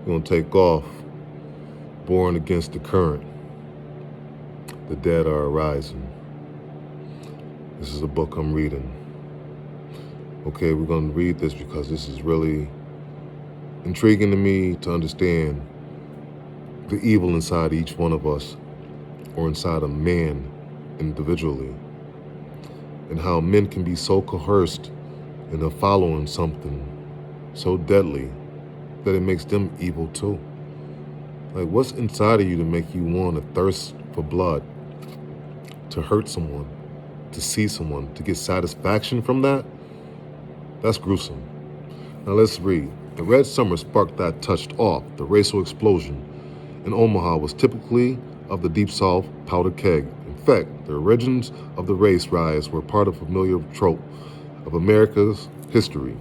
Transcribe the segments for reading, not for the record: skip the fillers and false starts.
We're going to take off. Born against the current. The dead are arising. This is a book I'm reading. Okay, we're going to read this because this is really intriguing to me to understand the evil inside each one of us, or inside a man individually, and how men can be so coerced into following something so deadly that it makes them evil too. Like, what's inside of you to make you want to thirst for blood, to hurt someone, to see someone, to get satisfaction from that? That's gruesome. Now let's read. The red summer spark that touched off the racial explosion in Omaha was typically of the Deep South powder keg. In fact, the origins of the race riots were part of a familiar trope of America's history.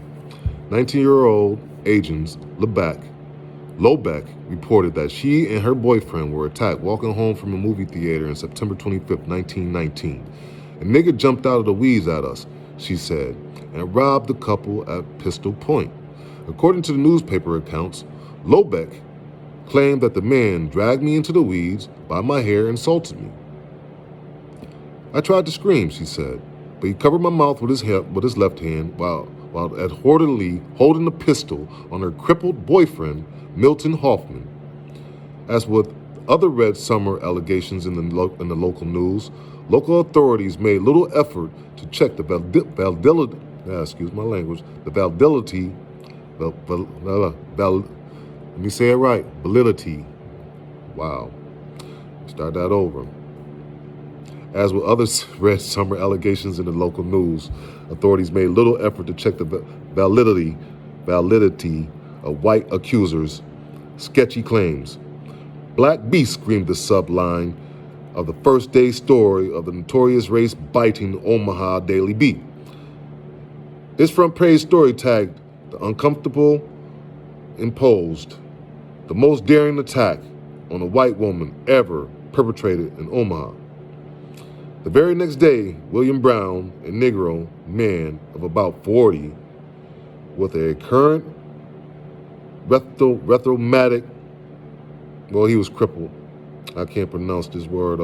19-year-old Agnes Lobeck reported that she and her boyfriend were attacked walking home from a movie theater on September 25th, 1919. A nigga jumped out of the weeds at us, she said, and robbed the couple at pistol point. According to the newspaper accounts, Lobeck claimed that the man dragged me into the weeds by my hair and insulted me. I tried to scream, she said, but he covered my mouth with his left hand while adroitly holding the pistol on her crippled boyfriend, Milton Hoffman. As with other Red Summer allegations in the local news, local authorities made little effort to check the validity. Let me say it right. Validity. Wow. Start that over. As with other Red Summer allegations in the local news, authorities made little effort to check the validity of white accusers' sketchy claims. Black Beast screamed the subline of the first day story of the notorious race-biting Omaha Daily Beat. Its front page story tagged the uncomfortable imposed the most daring attack on a white woman ever perpetrated in Omaha. The very next day, William Brown, a Negro man of about 40, with a current rheumatic, well, he was crippled. I can't pronounce this word,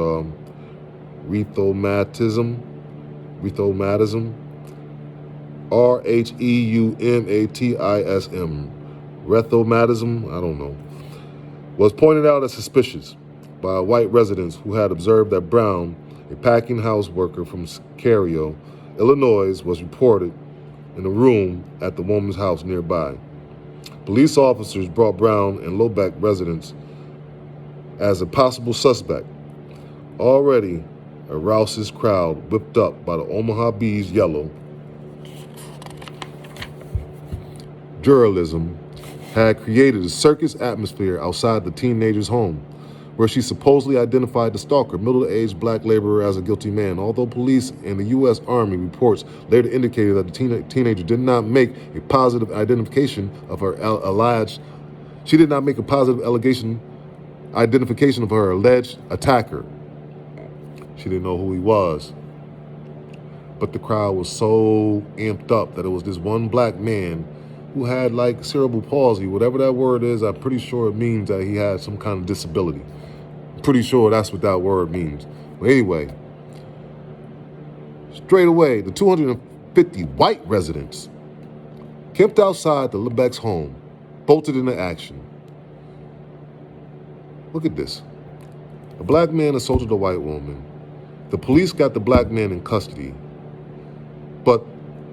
rheumatism, rheumatism, rheumatism, I don't know, was pointed out as suspicious by white residents who had observed that Brown, a packing house worker from Cairo, Illinois, was reported in a room at the woman's house nearby. Police officers brought Brown and Lobeck residents as a possible suspect. Already, a raucous crowd whipped up by the Omaha Bees yellow journalism had created a circus atmosphere outside the teenager's home, where she supposedly identified the stalker, middle-aged black laborer, as a guilty man. Although police and the U.S. Army reports later indicated that the teenager did not make a positive identification of her alleged attacker. She didn't know who he was. But the crowd was so amped up that it was this one black man who had like cerebral palsy, whatever that word is. I'm pretty sure it means that he had some kind of disability. I'm pretty sure that's what that word means. But anyway, straight away, the 250 white residents camped outside the Lebeck's home, bolted into action. Look at this. A black man assaulted a white woman. The police got the black man in custody. But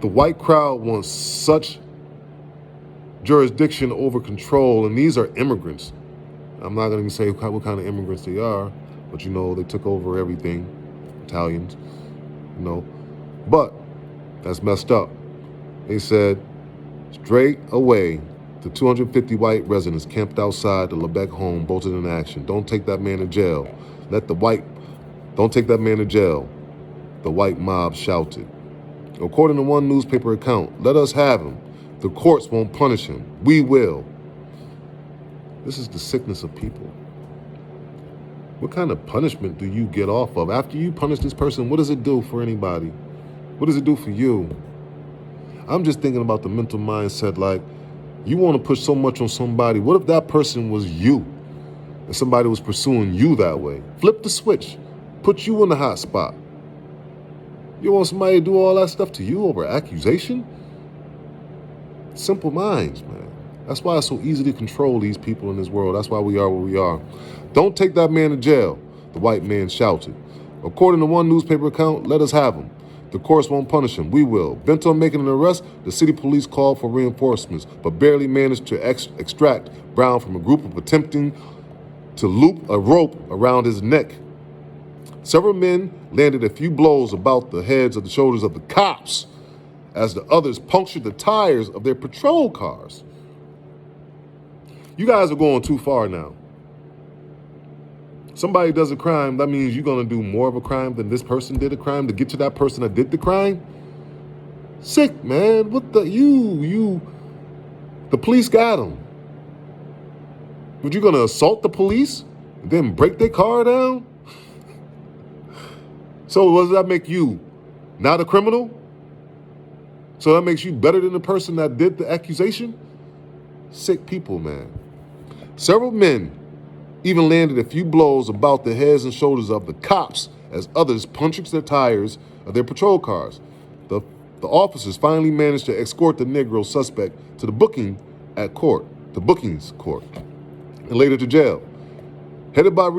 the white crowd wants such jurisdiction over control, and these are immigrants. I'm not going to say what kind of immigrants they are, but they took over everything. Italians, But that's messed up. They said straight away, the 250 white residents camped outside the Lebeck home, bolted in action. Don't take that man to jail. Don't take that man to jail, the white mob shouted. According to one newspaper account, let us have him. The courts won't punish him. We will. This is the sickness of people. What kind of punishment do you get off of? After you punish this person, what does it do for anybody? What does it do for you? I'm just thinking about the mental mindset, like, You want to push so much on somebody. What if that person was you and somebody was pursuing you that way? Flip the switch. Put you in the hot spot. You want somebody to do all that stuff to you over accusation? Simple minds, man. That's why it's so easy to control these people in this world. That's why we are where we are. Don't take that man to jail, the white man shouted. According to one newspaper account, let us have him. The courts won't punish him. We will. Bent on making an arrest, the city police called for reinforcements, but barely managed to extract Brown from a group of attempting to loop a rope around his neck. Several men landed a few blows about the heads of the shoulders of the cops as the others punctured the tires of their patrol cars. You guys are going too far now. Somebody does a crime, that means you're going to do more of a crime than this person did a crime to get to that person that did the crime? Sick, man. What the, the police got him. But you going to assault the police and then break their car down? So does that make you not a criminal? So that makes you better than the person that did the accusation? Sick people, man. Several men even landed a few blows about the heads and shoulders of the cops as others punctured their tires of their patrol cars. The officers finally managed to escort the Negro suspect to the bookings court, and later to jail. Headed by the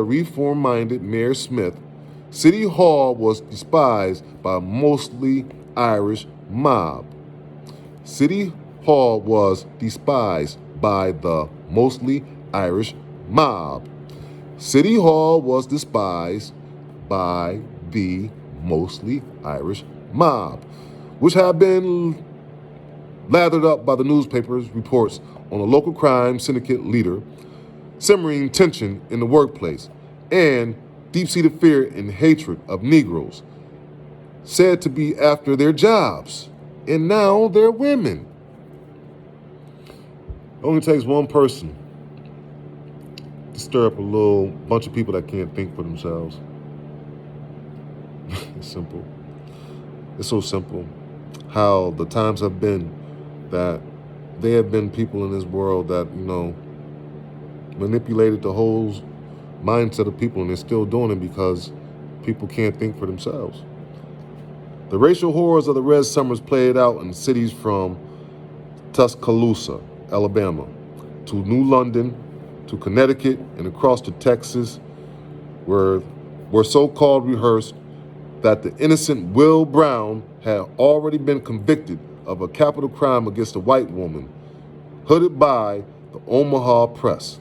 reform-minded Mayor Smith, City Hall was despised by a mostly Irish mob. City Hall was despised by the mostly Irish mob. City Hall was despised by the mostly Irish mob, which had been lathered up by the newspapers' reports on a local crime syndicate leader, simmering tension in the workplace, and deep-seated fear and hatred of Negroes, said to be after their jobs. And now they're women. It only takes one person to stir up a little bunch of people that can't think for themselves. It's simple. It's so simple. How the times have been that there have been people in this world that, manipulated the whole mindset of people, and they're still doing it because people can't think for themselves. The racial horrors of the Red Summers played out in cities from Tuscaloosa, Alabama, to New London, to Connecticut, and across to Texas, were so-called rehearsed that the innocent Will Brown had already been convicted of a capital crime against a white woman, hooded by the Omaha press.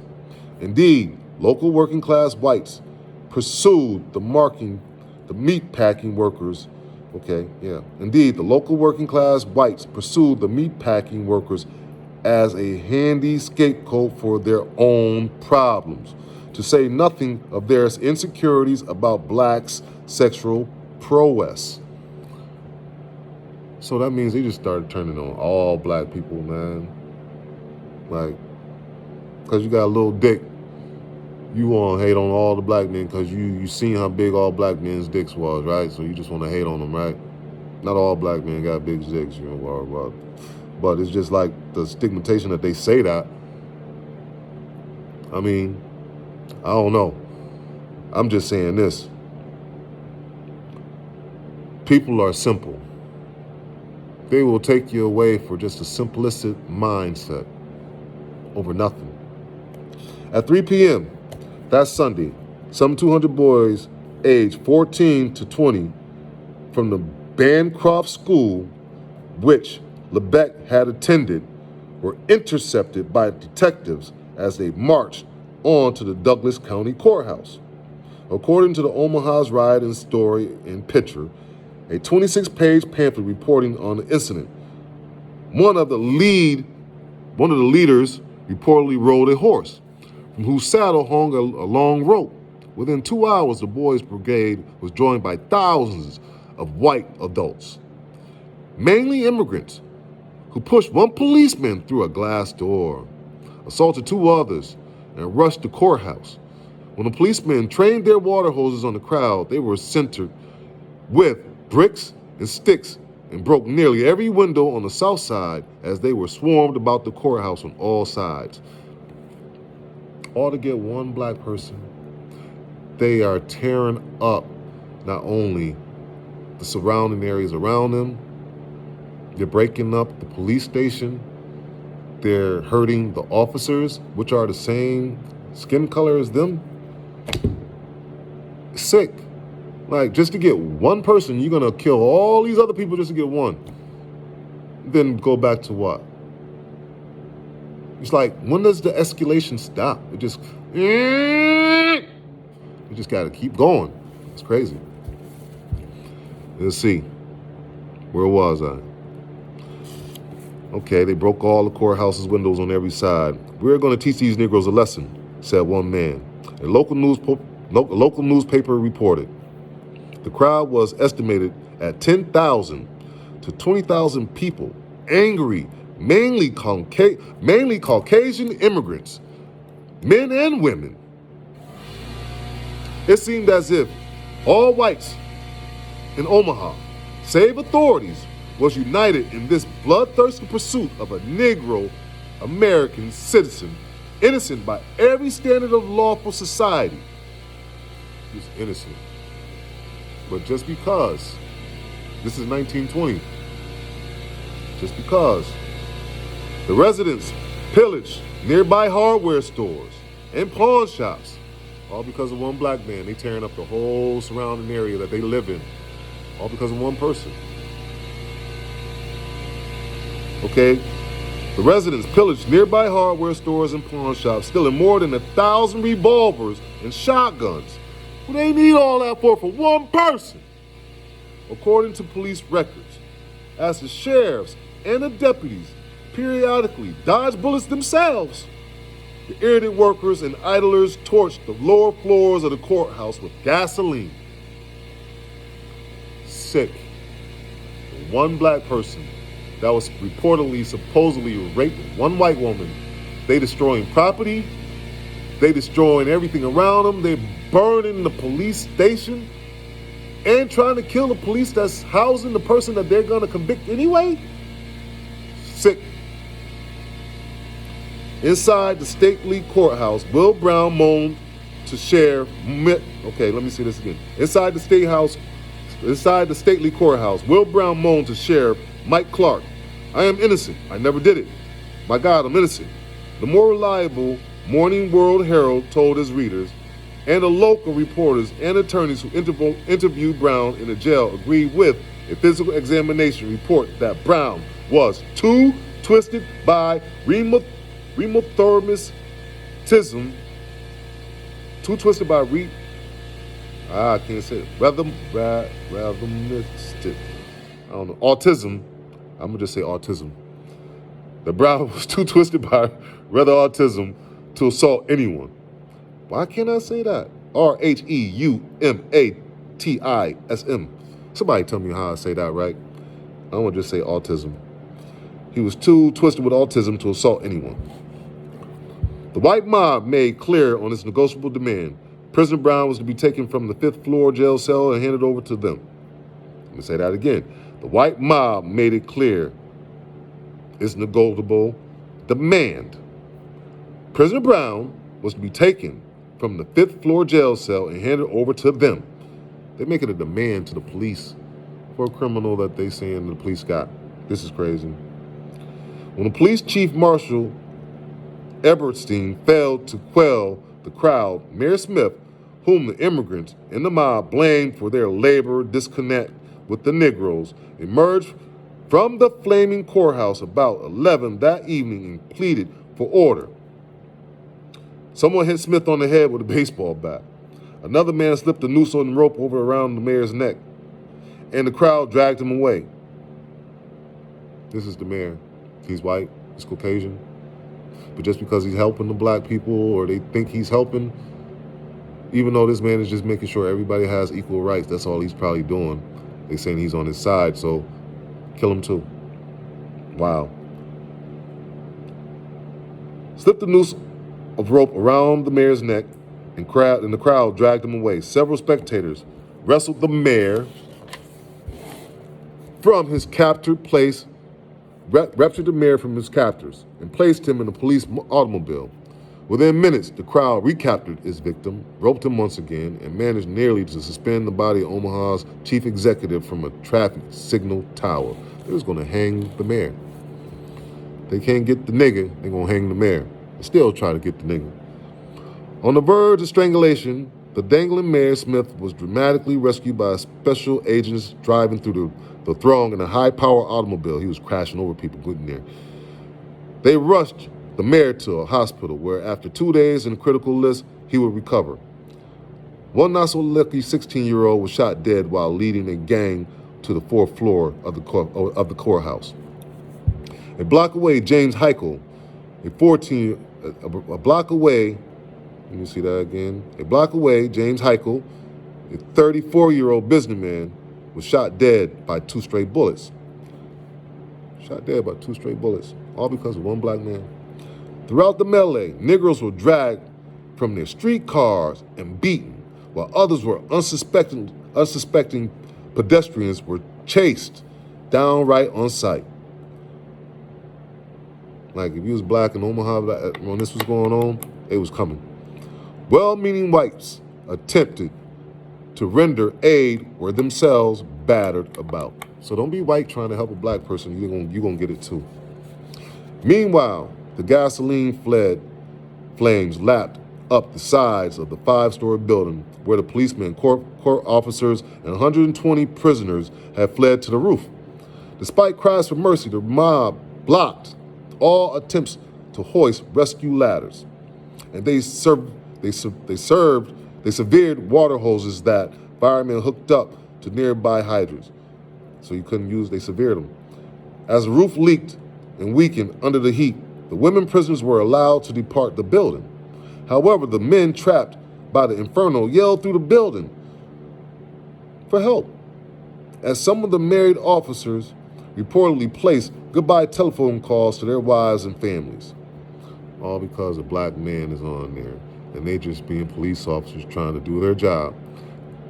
Indeed, local working-class whites pursued the meatpacking workers. Indeed, the local working-class whites pursued the meatpacking workers as a handy scapegoat for their own problems, to say nothing of their insecurities about blacks' sexual prowess. So that means they just started turning on all black people, man. Like, because you got a little dick, you want to hate on all the black men because you seen how big all black men's dicks was, right? So you just want to hate on them, right? Not all black men got big dicks, but it's just like the stigmatization that they say that. I mean, I don't know. I'm just saying this. People are simple. They will take you away for just a simplistic mindset over nothing. At 3 p.m., that Sunday, some 200 boys aged 14 to 20 from the Bancroft School, which LeBeck had attended, were intercepted by detectives as they marched on to the Douglas County Courthouse. According to the Omaha's Ride and Story and Picture, a 26-page pamphlet reporting on the incident, one of the leaders reportedly rode a horse, from whose saddle hung a long rope. Within 2 hours, the boys' brigade was joined by thousands of white adults, mainly immigrants, who pushed one policeman through a glass door, assaulted 2 others, and rushed the courthouse. When the policemen trained their water hoses on the crowd, they were centered with bricks, and sticks and broke nearly every window on the south side as they were swarmed about the courthouse on all sides. All to get one black person. They are tearing up not only the surrounding areas around them, they're breaking up the police station, they're hurting the officers, which are the same skin color as them. Sick. Like, just to get one person, you're gonna kill all these other people just to get one. Then go back to what? It's like, when does the escalation stop? It just gotta keep going. It's crazy. Let's see. Where was I? Okay, they broke all the courthouse's windows on every side. We're gonna teach these Negroes a lesson, said one man. A local newspaper reported. The crowd was estimated at 10,000 to 20,000 people, angry, mainly Caucasian immigrants, men and women. It seemed as if all whites in Omaha, save authorities, was united in this bloodthirsty pursuit of a Negro American citizen, innocent by every standard of lawful society. He's innocent. But just because, this is 1920, just because the residents pillaged nearby hardware stores and pawn shops, all because of one black man, they tearing up the whole surrounding area that they live in, all because of one person. Okay, the residents pillaged nearby hardware stores and pawn shops, stealing more than 1,000 revolvers and shotguns. What they need all that for one person? According to police records, as the sheriffs and the deputies periodically dodged bullets themselves, the irritated workers and idlers torched the lower floors of the courthouse with gasoline. Sick. One black person that was supposedly raped one white woman. They destroying property. They destroying everything around them. They burning the police station and trying to kill the police that's housing the person that they're going to convict anyway. Sick. Inside the stately courthouse, Will Brown moaned to Sheriff. Okay, let me see this again. Inside the stately courthouse, Will Brown moaned to Sheriff Mike Clark. I am innocent. I never did it. My God, I'm innocent. The more reliable Morning World Herald told his readers, and the local reporters and attorneys who interviewed Brown in the jail agreed with a physical examination report that Brown was too twisted by rheumatoidism, I can't say it, autism. I'm gonna just say autism. The Brown was too twisted by rather autism to assault anyone. Why can't I say that? RHEUMATISM. Somebody tell me how I say that right. I'm gonna just say autism. He was too twisted with autism to assault anyone. The white mob made clear on its negotiable demand. Prisoner Brown was to be taken from the 5th floor jail cell and handed over to them. Let me say that again. The white mob made it clear its negotiable demand. Prisoner Brown was to be taken from the 5th floor jail cell and handed over to them. They make it a demand to the police for a criminal that they saying the police got. This is crazy. When the police chief marshal Eberstein failed to quell the crowd, Mayor Smith, whom the immigrants and the mob blamed for their labor disconnect with the Negroes, emerged from the flaming courthouse about 11 that evening and pleaded for order. Someone hit Smith on the head with a baseball bat. Another man slipped a noose on the rope over around the mayor's neck, and the crowd dragged him away. This is the mayor. He's white, he's Caucasian. But just because he's helping the black people, or they think he's helping, even though this man is just making sure everybody has equal rights, that's all he's probably doing. They're saying he's on his side, so kill him too. Wow. Slipped the noose of rope around the mayor's neck, and the crowd dragged him away. Several spectators wrestled the mayor from his captured place, raptured the mayor from his captors, and placed him in a police automobile. Within minutes, the crowd recaptured his victim, roped him once again, and managed nearly to suspend the body of Omaha's chief executive from a traffic signal tower. They was going to hang the mayor. They can't get the nigger, they're going to hang the mayor. They still try to get the nigger. On the verge of strangulation, the dangling Mayor Smith was dramatically rescued by special agents driving through the throng in a high-powered automobile. He was crashing over people getting there. They rushed the mayor to a hospital where, after 2 days in a critical list, he would recover. One not-so-lucky 16-year-old was shot dead while leading a gang to the fourth floor of the courthouse. A block away, James Heichel, a block away, let me see that again. A block away, James Heichel, a 34-year-old businessman, was shot dead by 2 stray bullets. Shot dead by 2 stray bullets, all because of one black man. Throughout the melee, Negroes were dragged from their streetcars and beaten, while others were unsuspecting pedestrians were chased downright on sight. Like, if you was black in Omaha when this was going on, it was coming. Well-meaning whites attempted to render aid were themselves battered about. So don't be white trying to help a black person. You're gonna get it too. Meanwhile, the gasoline flames lapped up the sides of the 5-story building where the policemen, court officers, and 120 prisoners had fled to the roof. Despite cries for mercy, the mob blocked all attempts to hoist rescue ladders, and they severed water hoses that firemen hooked up to nearby hydrants. So you couldn't use, they severed them. As the roof leaked and weakened under the heat, the women prisoners were allowed to depart the building. However, the men trapped by the inferno yelled through the building for help, as some of the married officers reportedly placed goodbye telephone calls to their wives and families. All because a black man is on there, and they just being police officers trying to do their job.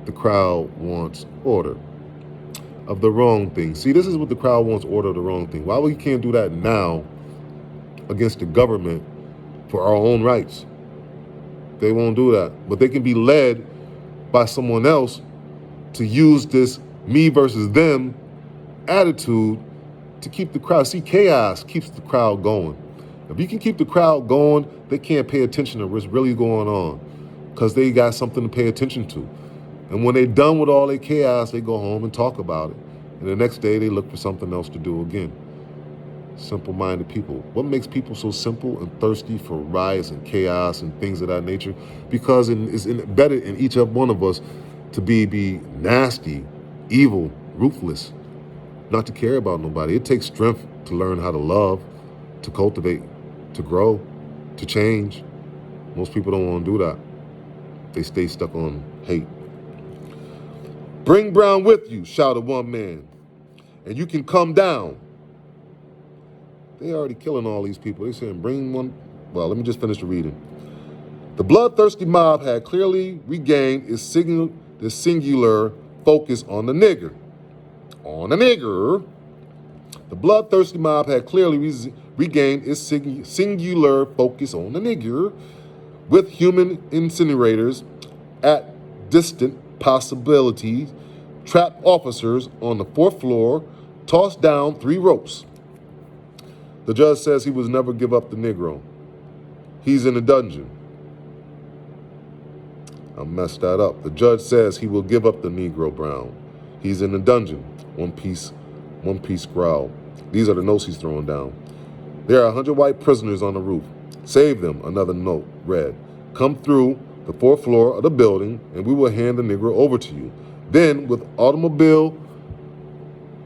The crowd wants order of the wrong thing. See, this is what the crowd wants, order of the wrong thing. Why we can't do that now against the government for our own rights? They won't do that. But they can be led by someone else to use this me versus them attitude to keep the crowd. See, chaos keeps the crowd going. If you can keep the crowd going, they can't pay attention to what's really going on because they got something to pay attention to. And when they're done with all their chaos, they go home and talk about it. And the next day, they look for something else to do again. Simple-minded people. What makes people so simple and thirsty for riots and chaos and things of that nature? Because it's embedded in each one of us to be nasty, evil, ruthless, not to care about nobody. It takes strength to learn how to love, to cultivate, to grow, to change. Most people don't want to do that. They stay stuck on hate. Bring Brown with you, shouted one man, and you can come down. They already killing all these people. They saying bring one. Well, let me just finish the reading. The bloodthirsty mob had clearly regained its singular focus on the nigger. On the nigger. The bloodthirsty mob had clearly regained its singular focus on the nigger, with human incinerators at distant possibilities, trapped officers on the 4th floor, tossed down 3 ropes. The judge says he will never give up the Negro. He's in a dungeon. I messed that up. The judge says he will give up the Negro Brown. He's in a dungeon. One piece growl. These are the notes he's throwing down. There are 100 white prisoners on the roof. Save them, another note read. Come through the 4th floor of the building, and we will hand the Negro over to you. Then, with automobile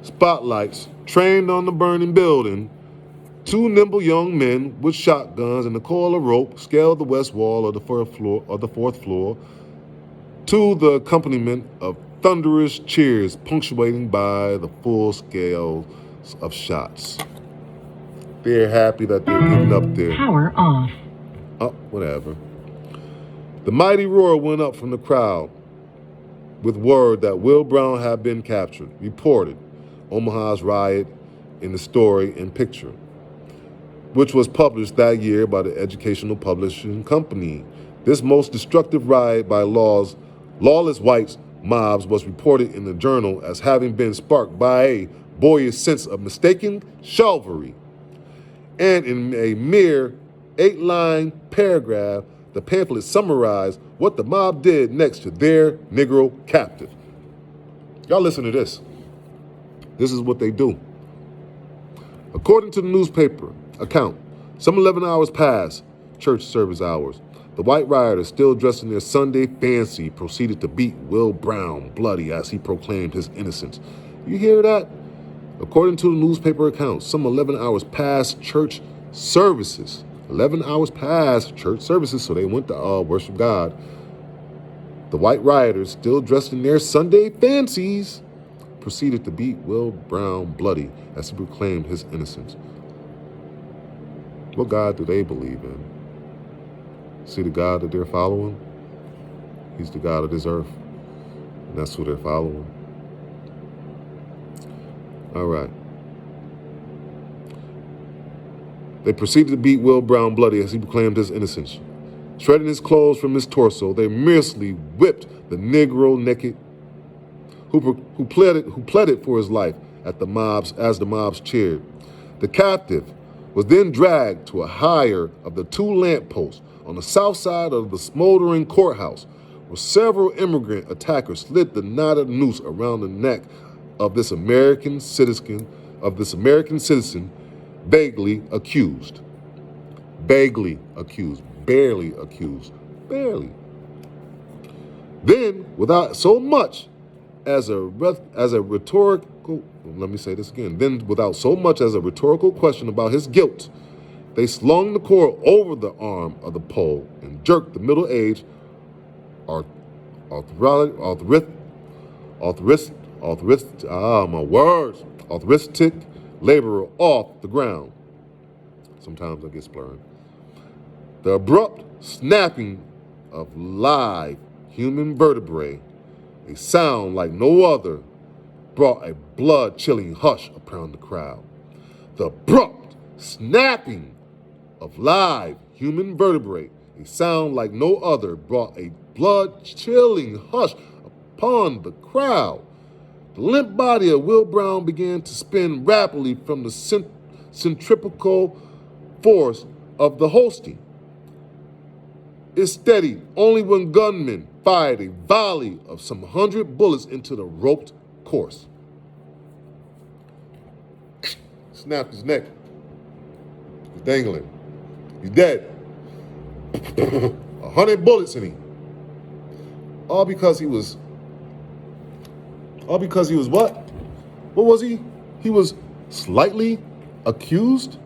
spotlights trained on the burning building, 2 nimble young men with shotguns and a coil of rope scaled the west wall of the 4th floor to the accompaniment of thunderous cheers punctuating by the full scale of shots. They're happy that they're getting up there. Power off. Oh, whatever. The mighty roar went up from the crowd with word that Will Brown had been captured. Reported, Omaha's riot in the story and picture, which was published that year by the Educational Publishing Company. This most destructive riot by lawless white mobs was reported in the journal as having been sparked by a boyish sense of mistaken chivalry. And in a mere 8-line paragraph, the pamphlet summarized what the mob did next to their Negro captive. Y'all listen to this. This is what they do. According to the newspaper account, some 11 hours past church service hours, the white rioters, still dressed in their Sunday fancy, proceeded to beat Will Brown bloody as he proclaimed his innocence. You hear that? According to the newspaper account, some 11 hours past church services. 11 hours past church services, so they went to worship God. The white rioters, still dressed in their Sunday fancies, proceeded to beat Will Brown bloody as he proclaimed his innocence. What God do they believe in? See the God that they're following? He's the God of this earth, and that's who they're following. All right. They proceeded to beat Will Brown bloody as he proclaimed his innocence. Shredding his clothes from his torso, they mercilessly whipped the Negro naked, who pleaded for his life as the mobs cheered. The captive was then dragged to a higher of the 2 lampposts on the south side of the smoldering courthouse, where several immigrant attackers slid the knotted noose around the neck of this American citizen, vaguely accused. Barely accused. Then, without so much as a rhetorical, without so much as a rhetorical question about his guilt, they slung the cord over the arm of the pole and jerked the middle-aged arthritic laborer off the ground. Sometimes I get splurring. The abrupt snapping of live human vertebrae, a sound like no other, brought a blood-chilling hush upon the crowd. The abrupt snapping of live human vertebrae, a sound like no other, brought a blood-chilling hush upon the crowd. The limp body of Will Brown began to spin rapidly from the centripetal force of the hosting. It steadied only when gunmen fired a volley of some 100 bullets into the roped course. Snapped his neck. He's dangling. He's dead. 100 bullets in him. All because he was what? What was he? He was slightly accused? He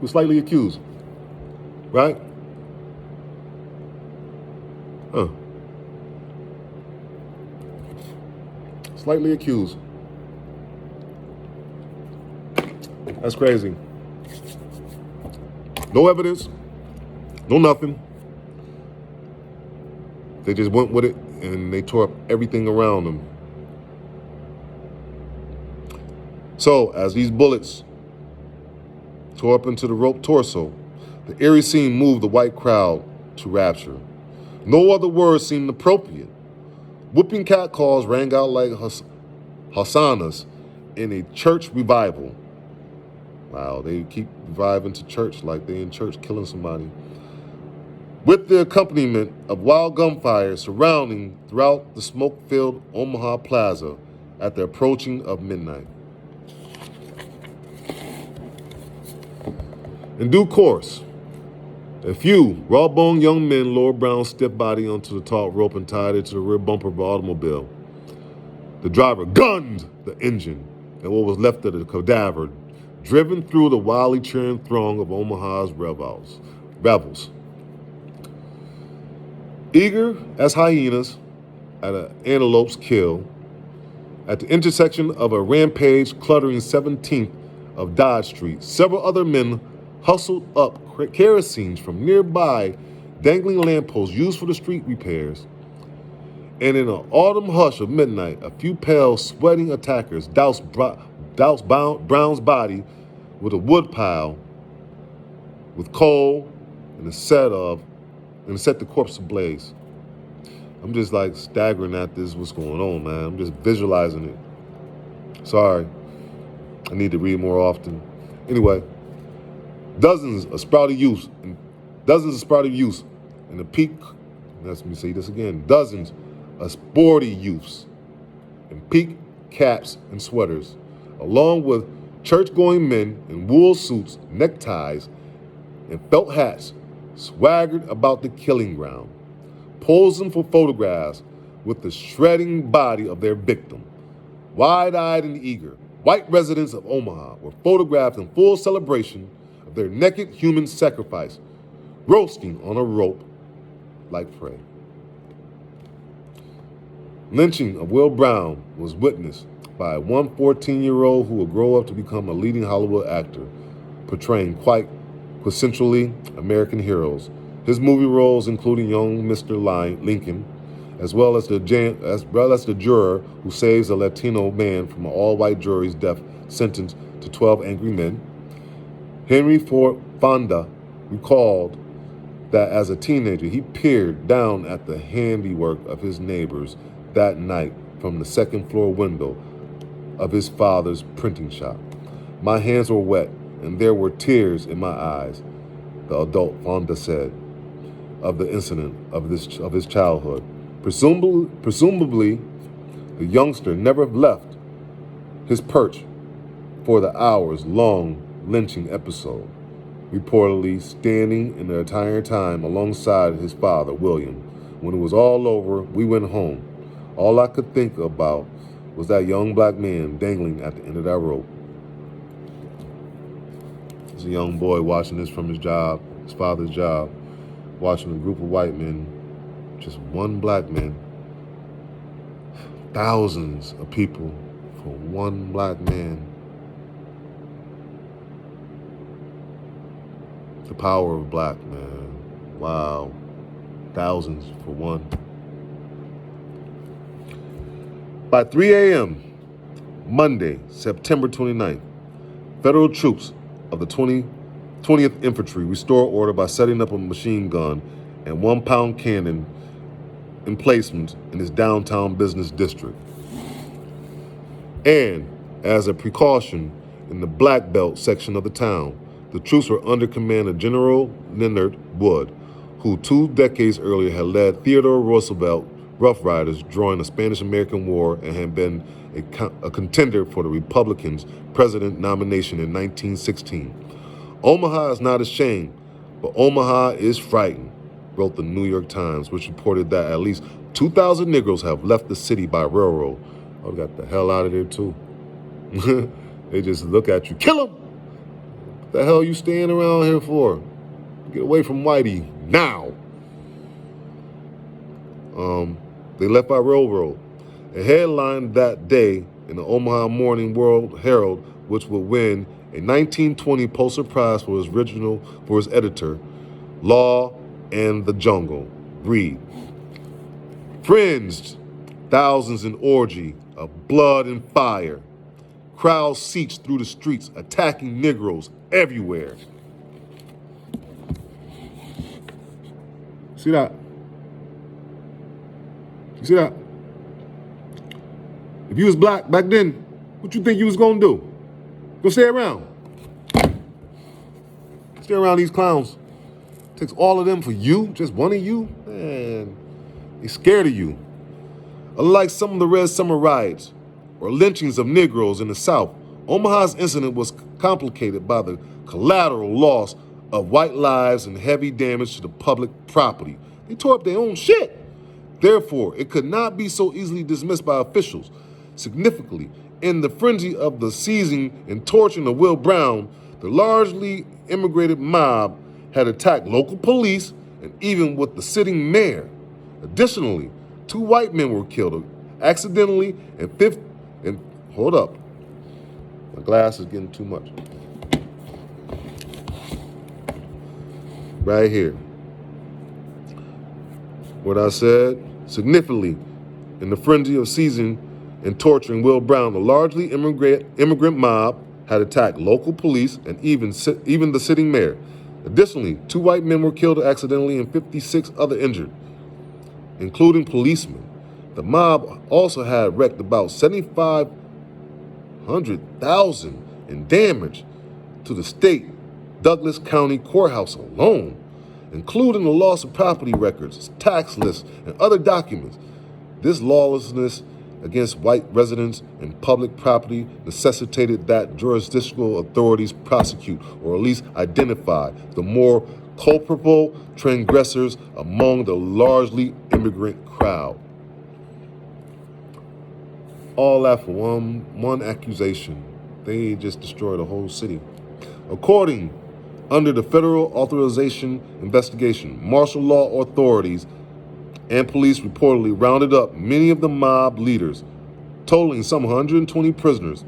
was slightly accused. Right? Huh. Slightly accused. That's crazy. No evidence. No nothing. They just went with it and they tore up everything around them. So, as these bullets tore up into the rope torso, the eerie scene moved the white crowd to rapture. No other words seemed appropriate. Whooping cat calls rang out like hosannas in a church revival. Wow, they keep reviving to church like they in church killing somebody. With the accompaniment of wild gunfire surrounding throughout the smoke-filled Omaha Plaza at the approaching of midnight. In due course, a few raw-boned young men lowered Brown's stiff body onto the taut rope and tied it to the rear bumper of the automobile. The driver gunned the engine, and what was left of the cadaver driven through the wildly cheering throng of Omaha's rebels. Eager as hyenas at an antelope's kill, at the intersection of a rampage cluttering 17th of Dodge Street, several other men hustled up kerosene from nearby dangling lampposts used for the street repairs And in an autumn hush of midnight, a few pale, sweating attackers doused Brown's body with a wood pile with coal and set the corpse ablaze. I'm just like staggering at this, what's going on, man. I'm just visualizing it. Sorry. I need to read more often. Anyway, dozens of sprouted youths in the peak, let me say this again, dozens of sporty youths in peak caps and sweaters, along with church-going men in wool suits, neckties, and felt hats, swaggered about the killing ground, posing for photographs with the shredding body of their victim. Wide-eyed and eager, white residents of Omaha were photographed in full celebration of their naked human sacrifice, roasting on a rope like prey. Lynching of Will Brown was witnessed by one 14-year-old who would grow up to become a leading Hollywood actor, portraying quite quintessentially American heroes. His movie roles including young Mr. Lincoln, as well as the juror who saves a Latino man from an all-white jury's death sentence to 12 angry men. Henry Ford Fonda recalled that as a teenager, he peered down at the handiwork of his neighbors that night from the second-floor window of his father's printing shop. My hands were wet, and there were tears in my eyes, the adult Fonda said, of the incident of his childhood. Presumably, the youngster never left his perch for the hours-long lynching episode, reportedly standing in the entire time alongside his father, William. When it was all over, we went home. All I could think about was that young black man dangling at the end of that rope. There's a young boy watching this from his father's job, watching a group of white men, just one black man. Thousands of people for one black man. The power of black, man. Wow. Thousands for one. By 3 a.m., Monday, September 29th, federal troops of the 20th Infantry restored order by setting up a machine gun and 1-pound cannon emplacements in its downtown business district. And as a precaution, in the Black Belt section of the town, the troops were under command of General Leonard Wood, who 2 decades earlier had led Theodore Roosevelt Rough Riders during the Spanish-American War and had been a contender for the Republicans' president nomination in 1916. Omaha is not ashamed, but Omaha is frightened, wrote the New York Times, which reported that at least 2,000 Negroes have left the city by railroad. Oh, they got the hell out of there, too. They just look at you, kill them! What the hell you staying around here for? Get away from Whitey, now! They left by railroad. A headline that day in the Omaha Morning World Herald, which would win a 1920 Pulitzer Prize for his editor, Law and the Jungle, read, "Fringed, thousands in orgy of blood and fire. Crowds seeped through the streets, attacking Negroes everywhere." See that? You see that? If you was black back then, what you think you was gonna do? Go stay around. Stay around these clowns. Takes all of them for you, just one of you? Man, they scared of you. Unlike some of the Red Summer riots or lynchings of Negroes in the South, Omaha's incident was complicated by the collateral loss of white lives and heavy damage to the public property. They tore up their own shit. Therefore, it could not be so easily dismissed by officials. Significantly, in the frenzy of the seizing and torturing of Will Brown, the largely immigrated mob had attacked local police and even with the sitting mayor. Additionally, 2 white men were killed accidentally and hold up. My glass is getting too much. Right here. What I said, significantly, in the frenzy of seizing and torturing Will Brown, the largely immigrant mob had attacked local police and even the sitting mayor. Additionally, 2 white men were killed accidentally and 56 other injured, including policemen. The mob also had wreaked about $7,500,000 in damage to the state Douglas County Courthouse alone, including the loss of property records, tax lists, and other documents. This lawlessness against white residents and public property necessitated that jurisdictional authorities prosecute, or at least identify, the more culpable transgressors among the largely immigrant crowd. All that for one accusation. They just destroyed a whole city. Under the federal authorization investigation, martial law authorities and police reportedly rounded up many of the mob leaders, totaling some 120 prisoners,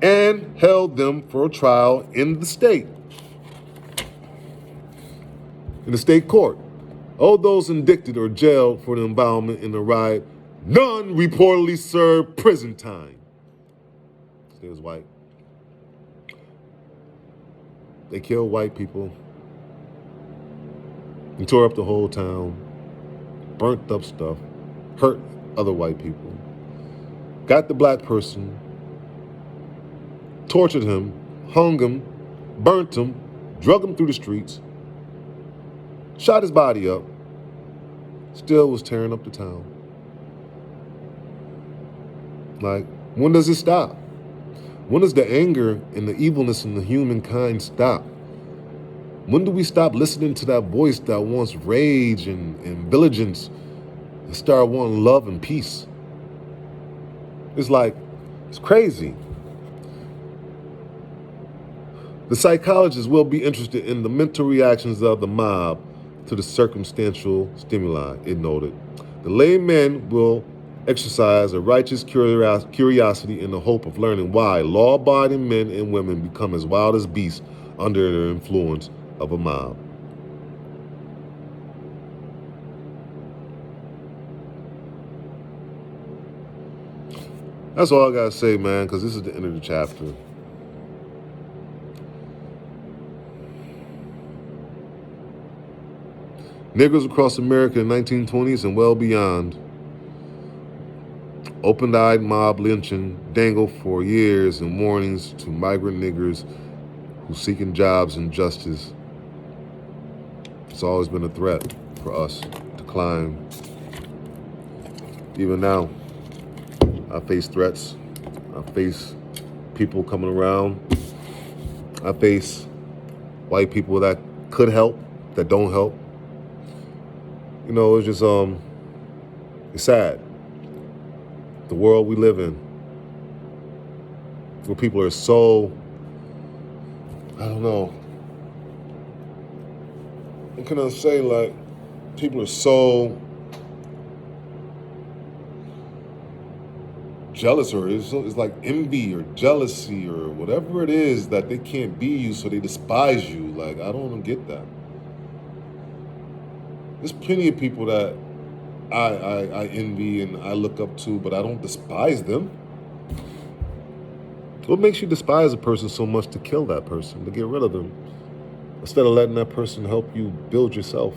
and held them for a trial in the state court. All those indicted or jailed for the involvement in the riot, none reportedly served prison time. They was white. They killed white people and tore up the whole town, burnt up stuff, hurt other white people, got the black person, tortured him, hung him, burnt him, drug him through the streets, shot his body up, still was tearing up the town. Like, when does it stop? When does the anger and the evilness in the humankind stop? When do we stop listening to that voice that wants rage and vigilance and start wanting love and peace? It's crazy. The psychologists will be interested in the mental reactions of the mob to the circumstantial stimuli, it noted. The layman will exercise a righteous curiosity in the hope of learning why law-abiding men and women become as wild as beasts under the influence of a mob. That's all I gotta say, man, because this is the end of the chapter. Negroes across America in the 1920s and well beyond. Open-eyed mob lynching dangled for years in warnings to migrant niggers who seeking jobs and justice. It's always been a threat for us to climb. Even now, I face threats. I face people coming around. I face white people that could help, that don't help. You know, it's just, it's sad. The world we live in, where people are so, I don't know, what can I say, like, people are so jealous, or it's like envy or jealousy or whatever it is, that they can't be you, so they despise you. Like, I don't get that. There's plenty of people that I envy and I look up to, but I don't despise them. What makes you despise a person so much to kill that person, to get rid of them, instead of letting that person help you build yourself?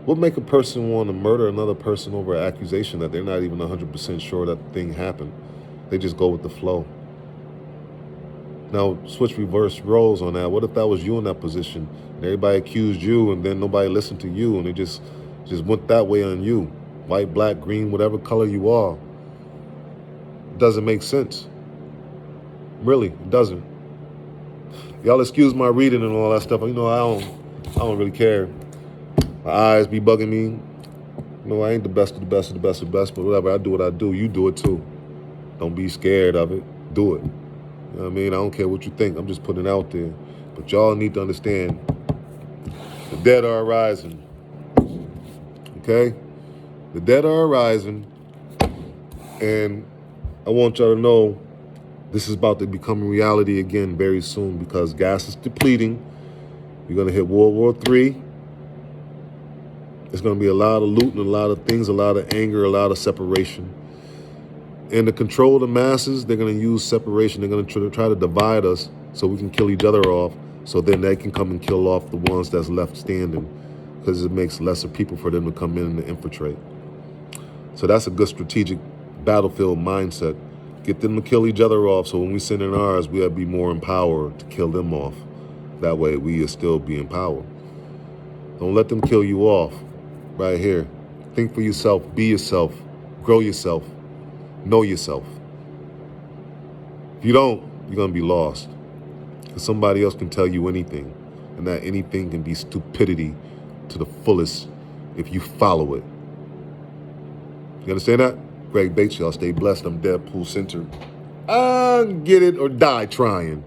What make a person want to murder another person over an accusation that they're not even 100% sure that the thing happened? They just go with the flow. Now, switch reverse roles on that. What if that was you in that position, and everybody accused you, and then nobody listened to you, and they just went that way on you? White, black, green, whatever color you are. It doesn't make sense. Really, it doesn't. Y'all excuse my reading and all that stuff. You know, I don't really care. My eyes be bugging me. You know, I ain't the best of the best of the best of the best, but whatever, I do what I do. You do it too. Don't be scared of it. Do it. You know what I mean? I don't care what you think. I'm just putting it out there. But y'all need to understand, the dead are arising. Okay? The dead are arising. And I want y'all to know this is about to become reality again very soon, because gas is depleting. We're going to hit World War III. It's going to be a lot of looting, a lot of things, a lot of anger, a lot of separation. And to control the masses, they're going to use separation. They're going to try to divide us so we can kill each other off, so then they can come and kill off the ones that's left standing, because it makes lesser people for them to come in and infiltrate. So that's a good strategic battlefield mindset. Get them to kill each other off, so when we send in ours, we'll be more empowered to kill them off. That way we will still be in power. Don't let them kill you off. Right here. Think for yourself, be yourself, grow yourself, know yourself. If you don't, you're going to be lost. Because somebody else can tell you anything, and that anything can be stupidity to the fullest if you follow it. You understand that? Greg Bates, y'all stay blessed. I'm Deadpool Center. Get it or die trying.